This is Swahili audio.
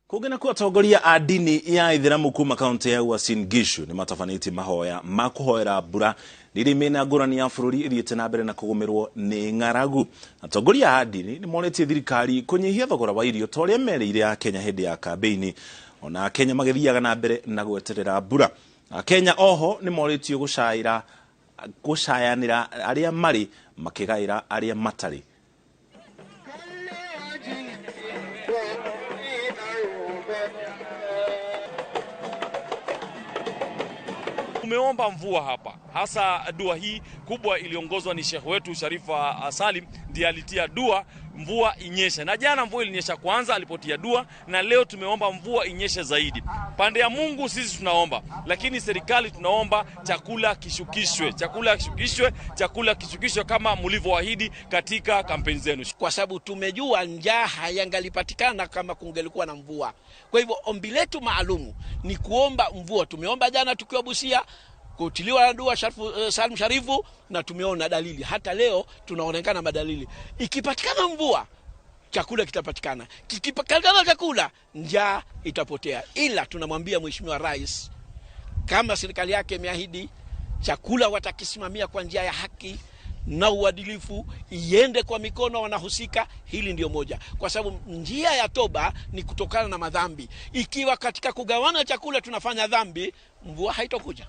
Kugena kwa atongoria a dini ya ithiramu kuma kaunti ya Uasin Gishu ni matafaniti mahoya makuhoera mbura riri mena ngurani ya bururi ithiete na mbere na kugumirwo ni ng'aragu. Atongoria a dini ni monetie thirikari kunyihia thogora wa irio toria mereire a Kenya hindi ya kambeini, ona Kenya magithiaga na mbere na gweterera mbura. Kenya oho ni moretio gucayanira aria mari makigaira aria matari. Tumeomba mvua hapa, hasa dua hii kubwa iliongozwa ni Sheikh wetu Sharifa Salim, ndiye alitia dua mvua inyeshe. Na jana mvua ilinyesha kwanza alipotia dua, na leo tumeomba mvua inyeshe zaidi. Pande ya Mungu sisi tunaomba, lakini serikali tunaomba chakula kishukishwe, chakula kishukishwe kama mlivyoahidi katika kampeni zenu. Kwa sababu tumejua njaa hayangalipatikana kama kungelikuwa na mvua. Kwa hivyo ombi letu maalumu ni kuomba mvua. Tumeomba jana tukiwa Busia, kutiliwa na dua Salim Sharifu, na tumeona dalili. Hata leo tunaonekana madalili. Ikipatikana mvua, chakula kitapatikana. Kikipatikana chakula, njaa itapotea. Ila tunamwambia Mheshimiwa Rais, kama serikali yake imeahidi chakula watakisimamia kwa njia ya haki na uadilifu, iende kwa mikono wanahusika. Hili ndio moja, kwa sababu njia ya toba ni kutokana na madhambi. Ikiwa katika kugawana chakula tunafanya dhambi, mvua haitokuja.